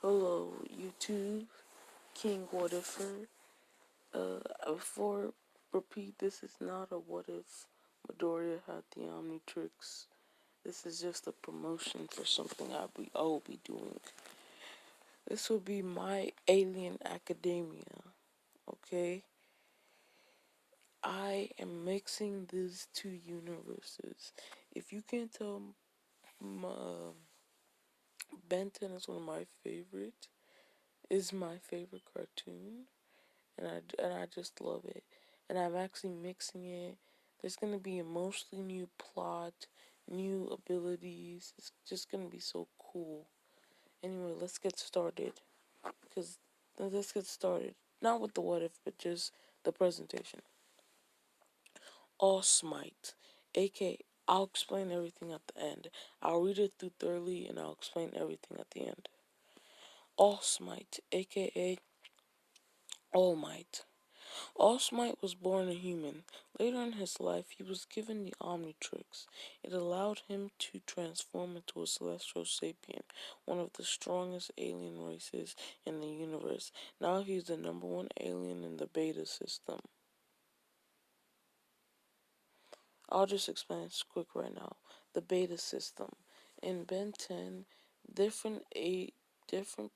Hello, YouTube, King Whatever. Before repeat, this is not a what if Midoriya had the Omnitrix. This is just a promotion for something I will be doing. This will be my Alien Academia. Okay, I am mixing these two universes. If you can't tell, Ben 10 is one of my favorite. Is my favorite cartoon. And I just love it. And I'm actually mixing it. There's gonna be a mostly new plot, new abilities. It's just gonna be so cool. Anyway, let's get started. Cause let's get started. Not with the what if, but just the presentation. All Smite, aka I'll explain everything at the end. I'll read it through thoroughly and I'll explain everything at the end. All Smite, aka All Might. All Might was born a human. Later in his life, he was given the Omnitrix. It allowed him to transform into a celestial sapient, one of the strongest alien races in the universe. Now he's the number one alien in the beta system. I'll just explain this quick right now. The beta system. In Ben 10, different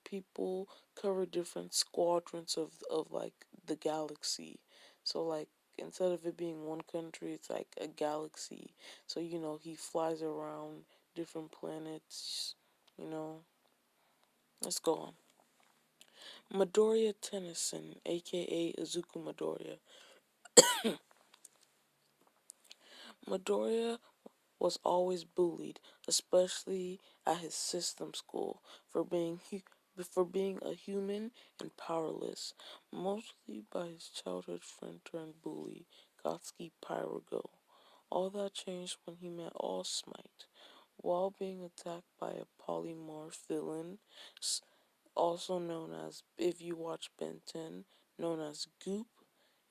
people cover different squadrons of like the galaxy. So like instead of it being one country, it's like a galaxy. So he flies around different planets, you know. Let's go on. Midoriya Tennyson, aka Izuku Midoriya. Midoriya was always bullied, especially at his system school, for being a human and powerless, mostly by his childhood friend turned bully, Gotsuki Pyrogo. All that changed when he met All Smite. While being attacked by a polymorph villain, also known as, if you watch Ben 10, known as Goop,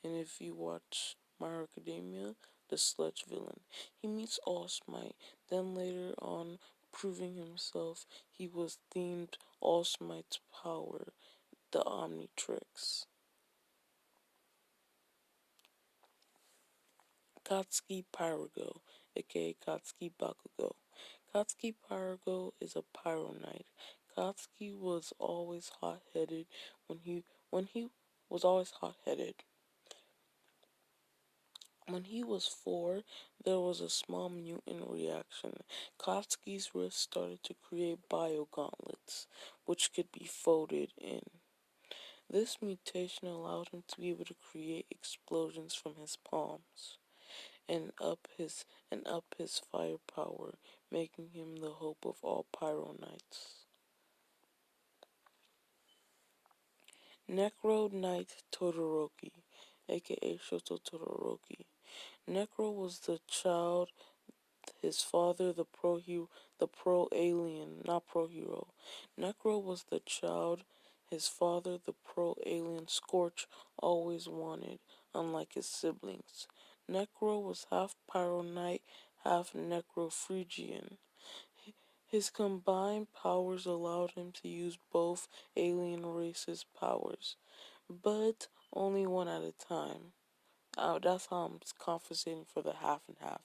and if you watch My Hero Academia, the sludge villain. He meets All Smite, then later on, proving himself, he was themed All Smite's power, the Omnitrix. Katsuki Pyrogo, aka Katsuki Bakugo. Katsuki Pyrogo is a Pyro Knight. Katsuki was always hot-headed when he was always hot-headed. When he was 4, there was a small mutant reaction. Katsuki's wrist started to create bio-gauntlets, which could be folded in. This mutation allowed him to be able to create explosions from his palms and up his firepower, making him the hope of all Pyro Knights. Necro Knight Todoroki, aka Shoto Todoroki. Necro was the child his father, the pro alien, not pro hero. Necro was the child his father, the pro alien Scorch, always wanted, unlike his siblings. Necro was half Pyro Knight, half Necro Phrygian. His combined powers allowed him to use both alien races' powers, but only one at a time. That's how I'm compensating for the half and half.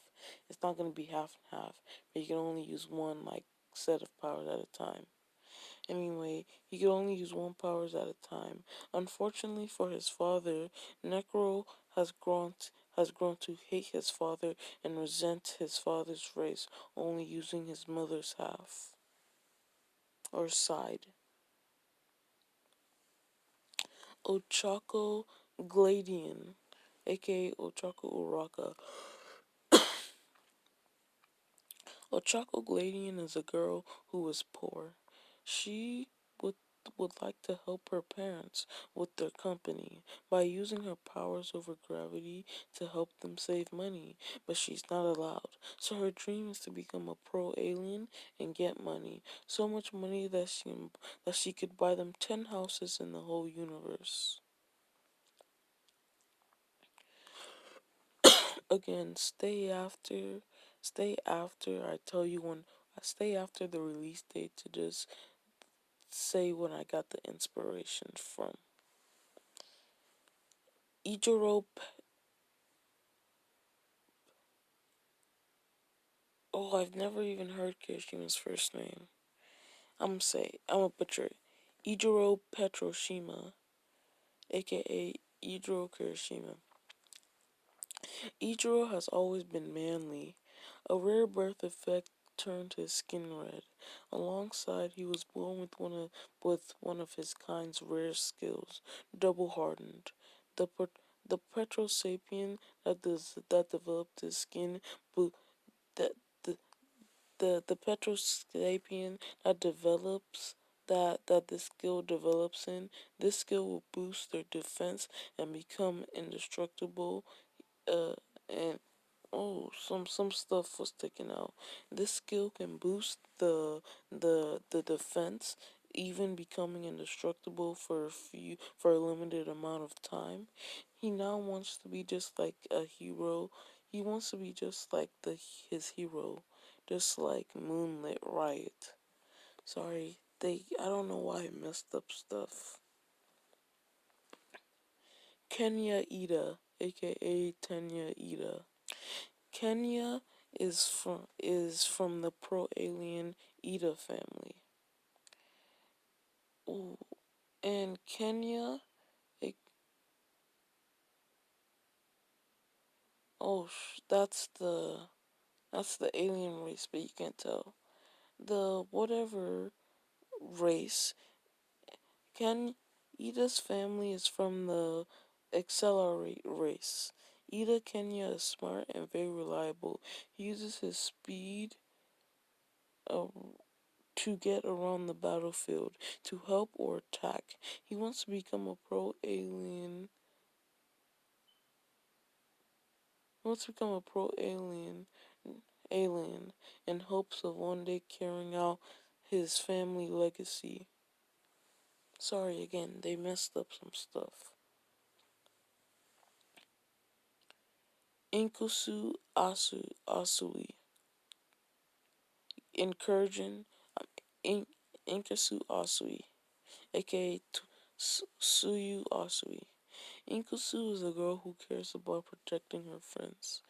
It's not going to be half and half, but you can only use one set of powers at a time. Anyway, he could only use one powers at a time. Unfortunately for his father, Necro has grown to hate his father and resent his father's race, only using his mother's half or side. Ochako Gladian, aka Ochako Uraka. Ochako Gladian is a girl who is poor. She would would like to help her parents with their company by using her powers over gravity to help them save money, but she's not allowed. So her dream is to become a pro alien and get money, so much money that she could buy them 10 houses in the whole universe. Again, stay after I tell you when. Stay after the release date to just say when I got the inspiration from. Ijiro. Oh, I've never even heard Kirishima's first name. I'm gonna butcher it. Ijiro Petroshima, aka Ijiro Kirishima. Ijiro has always been manly. A rare birth effect turned his skin red. Alongside, he was born with one of his kind's rare skills, double hardened. The the Petrosapien that developed his skin, but that the Petrosapien that develops that this skill develops in, this skill will boost their defense and become indestructible. And oh, some stuff was taken out. This skill can boost the defense, even becoming indestructible for a limited amount of time. He now wants to be just like a hero. He wants to be just like his hero, just like Moonlit Riot. Sorry, I don't know why I messed up stuff. Kenya Ida, aka Tenya Ida. Kenya is from the pro-alien Ida family. Ooh, and Kenya, it, oh, that's the alien race, but you can't tell. The whatever race, Ken Ida's family is from the Accelerate race. Ida Kenya is smart and very reliable. He uses his speed uh, to get around the battlefield, to help or attack. He wants to become a pro alien in hopes of one day carrying out his family legacy. Sorry again, they messed up some stuff. Inkusu Asui. Incursion. In, Inkusu Asui, aka Suyu Asui. Inkusu is a girl who cares about protecting her friends.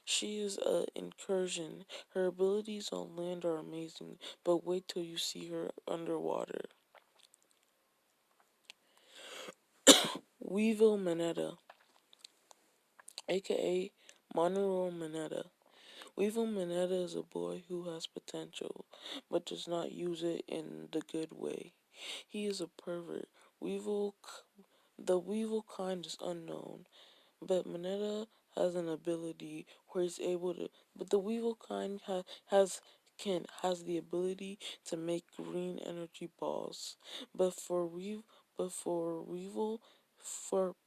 She is an incursion. Her abilities on land are amazing, but wait till you see her underwater. Weevil Mineta, aka Monroe Mineta. Weevil Mineta is a boy who has potential, but does not use it in the good way. He is a pervert. The Weevil kind is unknown, but Mineta has an ability where he's able to. But the Weevil kind has the ability to make green energy balls. But for Weevil, but for Weevil,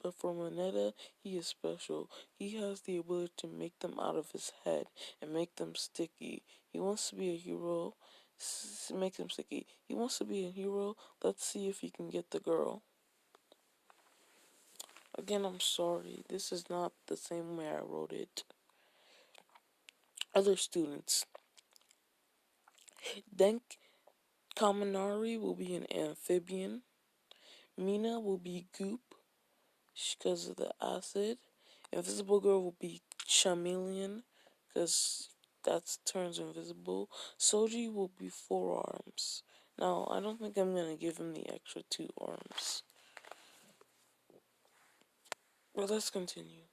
but for Mineta, he is special. He has the ability to make them out of his head and make them sticky. He wants to be a hero. Make them sticky. He wants to be a hero. Let's see if he can get the girl. Again, I'm sorry. This is not the same way I wrote it. Other students. Denk Kaminari will be an amphibian. Mina will be goop because of the acid. Invisible Girl will be chameleon because that turns invisible. Soji will be 4 arms. Now, I don't think I'm going to give him the extra 2 arms. But let's continue.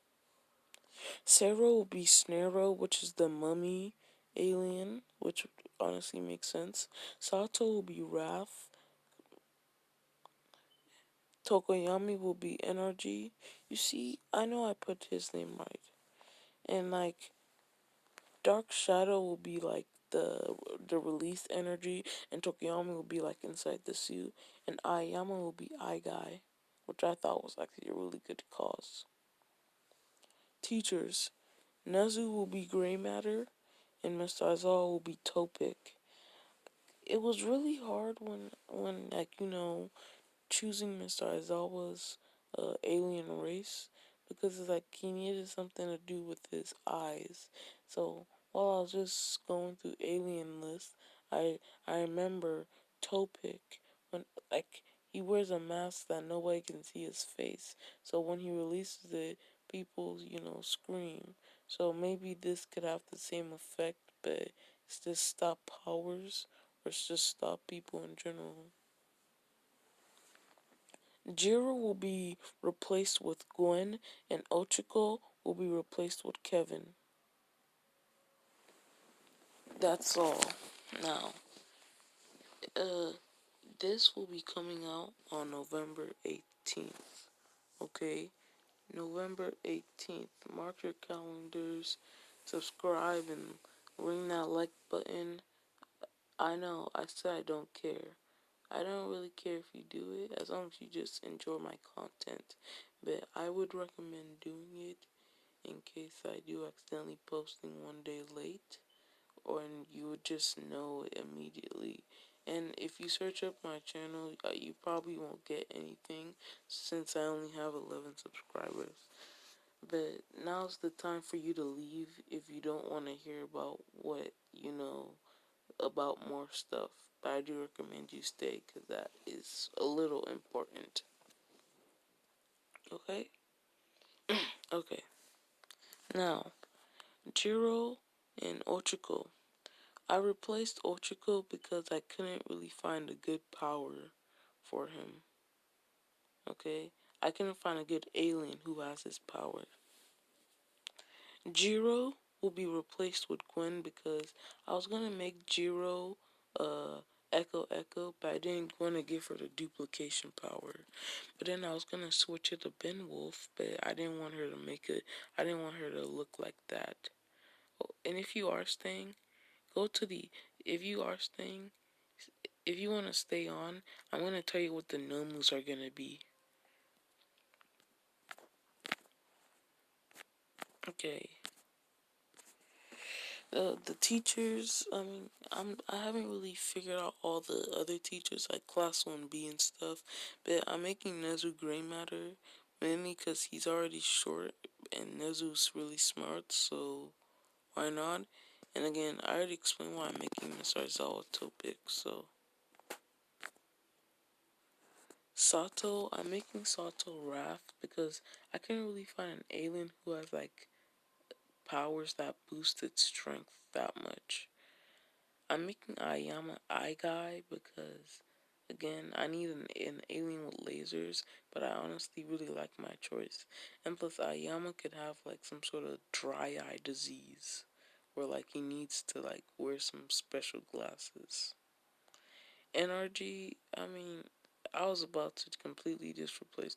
Sarah will be Snarrow, which is the mummy alien, which honestly makes sense. Sato will be Wrath. Tokoyami will be Energy. You see, I know I put his name right. And like Dark Shadow will be like the released energy, and Tokoyami will be like inside the suit, and Ayama will be Eye Guy, which I thought was actually a really good cause. Teachers. Nezu will be Gray Matter, and Mr. Aizawa will be Topic. It was really hard when choosing Mr. Aizawa's alien race, because it's like he needed something to do with his eyes. So while I was just going through alien lists, I remember Topic when like he wears a mask that nobody can see his face. So when he releases it, people, scream. So maybe this could have the same effect, but it's just stop powers or it's just stop people in general. Jiro will be replaced with Gwen, and Ochiko will be replaced with Kevin. That's all. Now, uh, this will be coming out on November 18th. Okay? November 18th. Mark your calendars, subscribe, and ring that like button. I know, I said I don't care. I don't really care if you do it, as long as you just enjoy my content. But I would recommend doing it in case I do accidentally posting one day late, or you would just know it immediately. And if you search up my channel, you probably won't get anything since I only have 11 subscribers. But now's the time for you to leave if you don't want to hear about what you know about more stuff. But I do recommend you stay because that is a little important. Okay? Okay. Now, Jiro and Ochiko. I replaced Ochiko because I couldn't really find a good power for him. Okay? I couldn't find a good alien who has his power. Jiro will be replaced with Gwen because I was gonna make Jiro Echo Echo, but I didn't want to give her the duplication power. But then I was gonna switch it to Ben Wolf, but I didn't want her to make it. I didn't want her to look like that. Oh, and if you are staying, go to the. If you are staying, if you want to stay on, I'm gonna tell you what the nomus are gonna be. Okay. The teachers, I haven't really figured out all the other teachers like class 1B and stuff, but I'm making Nezu gray matter mainly because he's already short and Nezu's really smart, so why not? And again, I already explained why I'm making this Aizawa topic, so Sato, I'm making Sato Wrath because I couldn't really find an alien who has like powers that boost its strength that much. I'm making Ayama Eye Guy because, again, I need an alien with lasers, but I honestly really like my choice. And plus, Ayama could have like some sort of dry eye disease, where like he needs to like wear some special glasses. NRG, I was about to completely just replace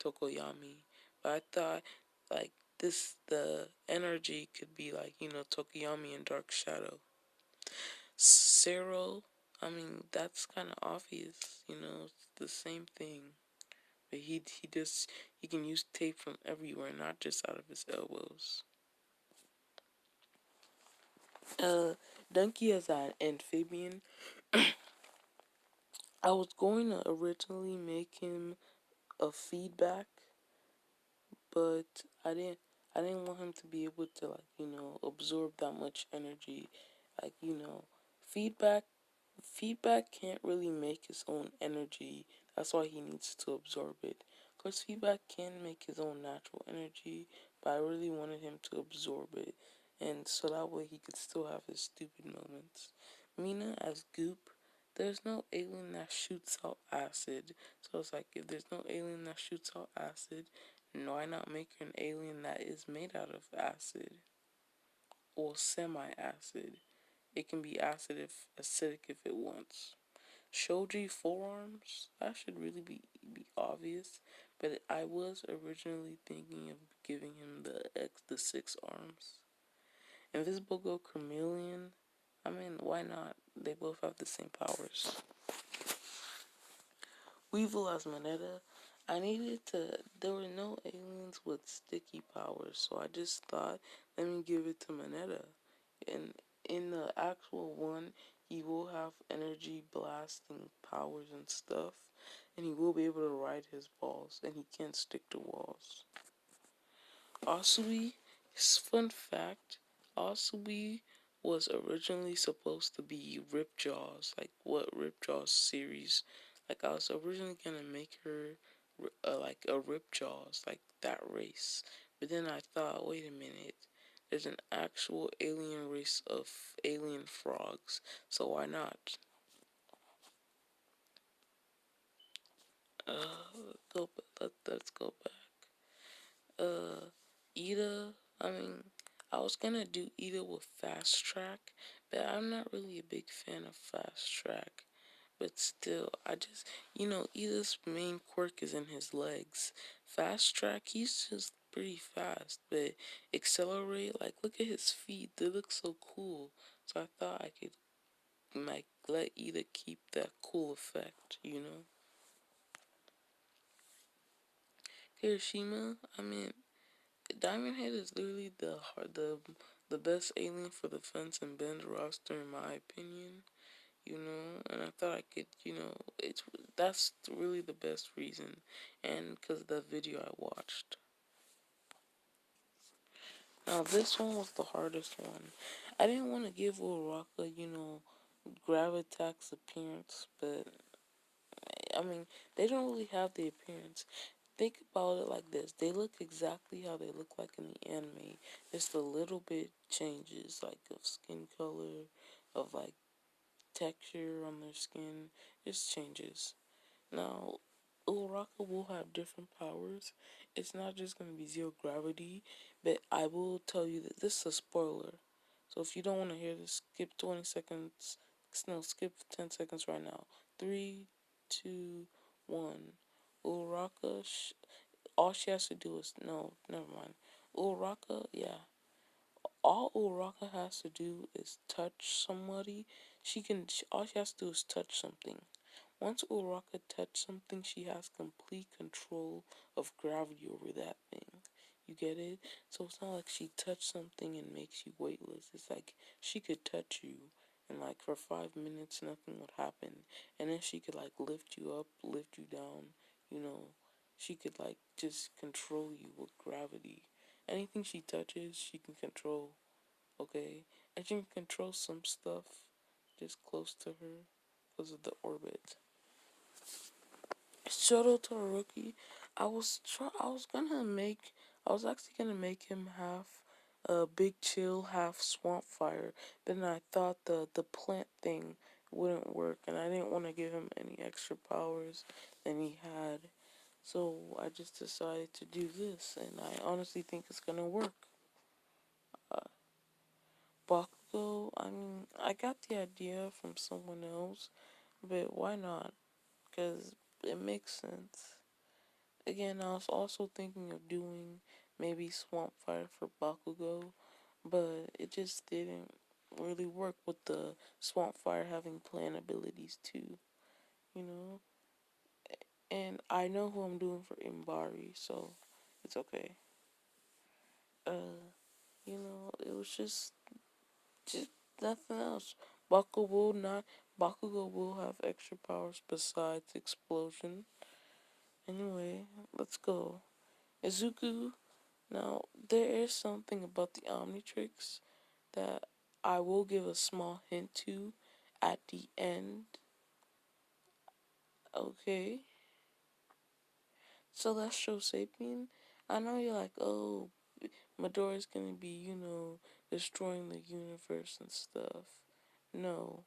Tokoyami, but I thought like the energy could be like Tokoyami and Dark Shadow. Cyril, that's kind of obvious, it's the same thing. But he can use tape from everywhere, not just out of his elbows. Donkey is an amphibian. I was going to originally make him a feedback, but I didn't want him to be able to like absorb that much energy, like feedback feedback can't really make his own energy. That's why he needs to absorb it. Of course, feedback can make his own natural energy, but I really wanted him to absorb it, and so that way he could still have his stupid moments. Mina as Goop, there's no alien that shoots out acid, so it's like if there's no alien that shoots out acid, why not make an alien that is made out of acid or semi-acid? It can be acidic if it wants. Shoji forearms, that should really be obvious, but I was originally thinking of giving him the 6 arms. Invisible Go Chameleon, why not? They both have the same powers. Weevil as Moneta, there were no aliens with sticky powers, so I just thought, let me give it to Moneta. And in the actual one, he will have energy blasting powers and stuff, and he will be able to ride his balls, and he can't stick to walls. Asui, fun fact, Asui was originally supposed to be Ripjaw's, like what Ripjaw's series. Like I was originally gonna make her like a Ripjaws, like that race. But then I thought, wait a minute, there's an actual alien race of alien frogs, so why not? Let's go back. Uh, Ida. I mean, I was gonna do Ida with fast track, but I'm not really a big fan of fast track. But still, Ida's main quirk is in his legs. Fast track, he's just pretty fast, but accelerate, like, look at his feet. They look so cool. So I thought I could, like, let Ida keep that cool effect. Hiroshima, I mean, Diamond Head is literally the best alien for the Fence and Bend roster in my opinion. And I thought I could, that's really the best reason, and because of the video I watched. Now this one was the hardest one. I didn't want to give Uraraka, Gravitax appearance, but I mean, they don't really have the appearance. Think about it like this. They look exactly how they look like in the anime. Just a little bit changes, like of skin color, of like texture on their skin. Just changes. Now, Uraraka will have different powers. It's not just going to be zero gravity, but I will tell you that this is a spoiler. So if you don't want to hear this, skip 20 seconds. No, skip 10 seconds right now. 3, 2, 1. Uraraka, all she has to do is, no, never mind. Uraraka, yeah. All Uraraka has to do is touch somebody. All she has to do is touch something. Once Uraraka touches something, she has complete control of gravity over that thing. You get it? So it's not like she touched something and makes you weightless. It's like she could touch you and like for 5 minutes nothing would happen. And then she could like lift you up, lift you down. She could like just control you with gravity. Anything she touches, she can control. Okay? And she can control some stuff just close to her because of the orbit. Shoto Todoroki, I was actually gonna make him half Big Chill, half Swamp Fire. Then I thought the plant thing wouldn't work, and I didn't want to give him any extra powers than he had. So I just decided to do this, and I honestly think it's gonna work. Uh, Bakugo, I mean, I got the idea from someone else, but why not? Because it makes sense. Again, I was also thinking of doing maybe Swamp Fire for Bakugo, but it just didn't really work with the Swamp Fire having plant abilities too, you know? And I know who I'm doing for Imbari, so it's okay. It was just nothing else. Bakugo will have extra powers besides explosion. Anyway, let's go. Izuku. Now, there is something about the Omnitrix that I will give a small hint to at the end. Okay. Celestial Sapien. I know you're like, oh, Midoriya's gonna be, destroying the universe and stuff. No.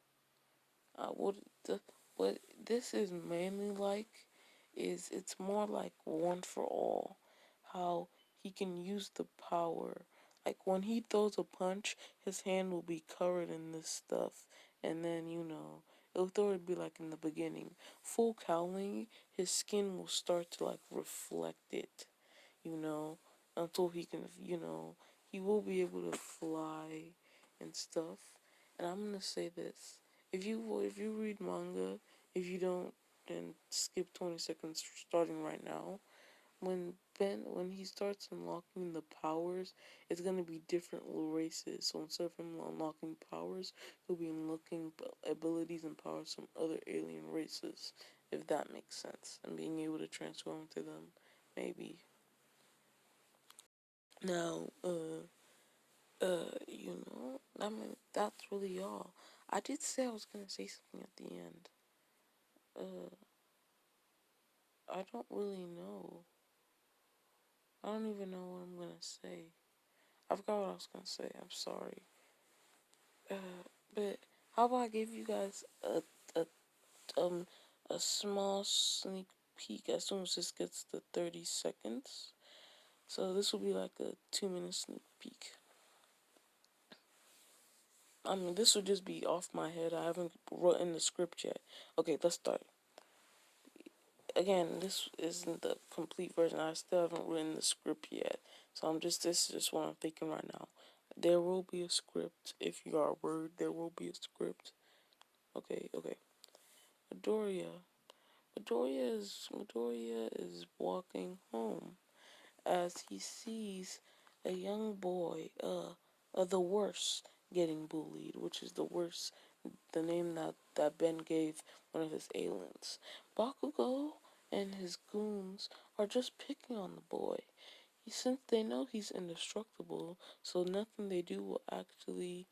What what this is mainly like is it's more like one for all. How he can use the power. Like when he throws a punch, his hand will be covered in this stuff, and then it'll throw it be like in the beginning. Full cowling, his skin will start to like reflect it, you know, until he can, he will be able to fly and stuff. And I'm gonna say this: if you read manga, if you don't, then skip 20 seconds starting right now. When he starts unlocking the powers, it's gonna be different races. So instead of him unlocking powers, he'll be unlocking abilities and powers from other alien races, if that makes sense, and being able to transform to them, maybe. Now, I mean, that's really all. I did say I was gonna say something at the end. Uh, I don't really know. I don't even know what I'm gonna say. I forgot what I was gonna say. I'm sorry. But how about I give you guys a um a small sneak peek as soon as this gets to 30 seconds. So this will be like a 2 minute sneak peek. I mean, this will just be off my head. I haven't written the script yet. Okay, let's start. Again, this isn't the complete version. I still haven't written the script yet. So this is just what I'm thinking right now. There will be a script. If you are word, there will be a script. Okay. Midoriya. Midoriya is walking home as he sees a young boy, the worst, getting bullied, which is the worst, the name that Ben gave one of his aliens. Bakugo and his goons are just picking on the boy. Since they know he's indestructible, so nothing they do will actually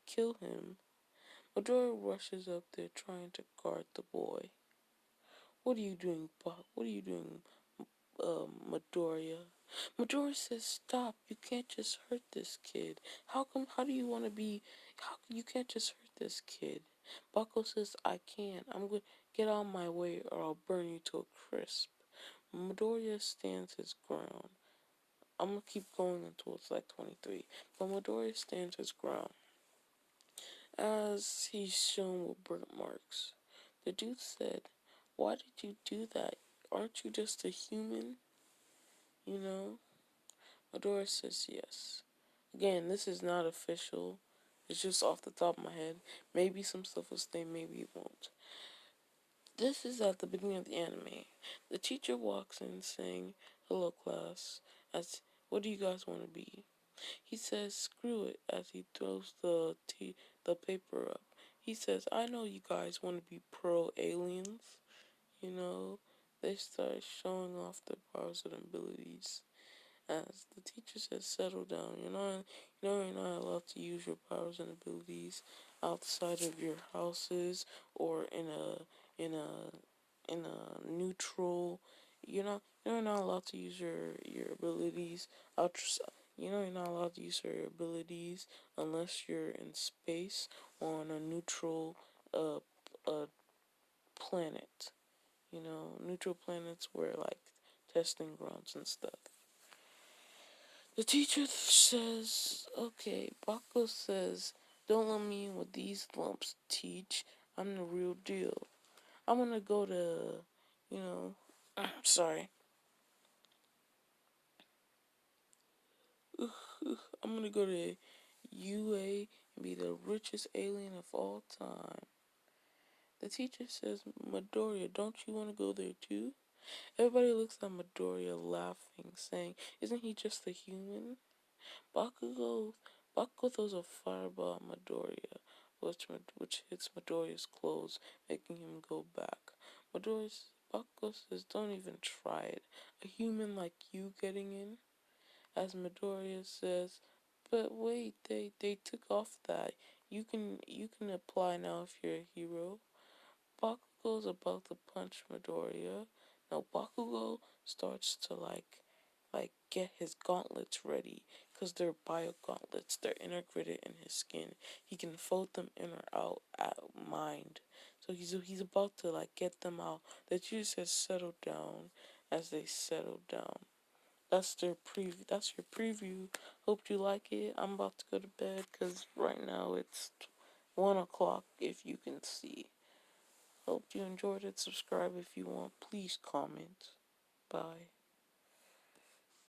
kill him. Midoriya rushes up there trying to guard the boy. What are you doing, Bak? What are you doing, Midoriya? Midoriya says, "Stop! You can't just hurt this kid. How come? How do you want to be? You can't just hurt this kid?" Bako says, "I can't. I'm going to get out of my way, or I'll burn you to a crisp." Midoriya stands his ground. I'm gonna keep going until it's like 23, but Midoriya stands his ground as he's shown with burnt marks. The dude said, "Why did you do that? Aren't you just a human?" You know? Midoriya says yes. Again, this is not official. It's just off the top of my head. Maybe some stuff will stay, maybe it won't. This is at the beginning of the anime. The teacher walks in saying, "Hello, class." As, "What do you guys want to be?" He says, "Screw it," as he throws the paper up. He says, "I know you guys want to be pro aliens." You know, they start showing off their powers and abilities. As the teacher says, "Settle down. You're not allowed to use your powers and abilities outside of your houses or in a neutral. You're not allowed to use your abilities out. You're not allowed to use your abilities unless you're in space or on a neutral uh, uh planet. Neutral planets were like testing grounds and stuff." The teacher says, "Okay." Bako says, "Don't let me in with these lumps, teach. I'm the real deal. I'm gonna go to, you know, sorry. I'm gonna go to UA and be the richest alien of all time." The teacher says, "Midoriya, don't you want to go there too?" Everybody looks at Midoriya laughing, saying, "Isn't he just a human?" Bakugo, Bakugo throws a fireball at Midoriya, which hits Midoriya's clothes, making him go back. Bakugo says, "Don't even try it. A human like you getting in?" As Midoriya says, "But wait, they took off that. You can apply now if you're a hero." Bakugo's about to punch Midoriya. Now Bakugo starts to get his gauntlets ready because they're bio gauntlets. They're integrated in his skin. He can fold them in or out at mind. So he's about to get them out. The teacher says, "Settle down." As they settle down. That's their preview. That's your preview. Hope you like it. I'm about to go to bed because right now it's 1 o'clock. If you can see. Hope you enjoyed it. Subscribe if you want. Please comment. Bye.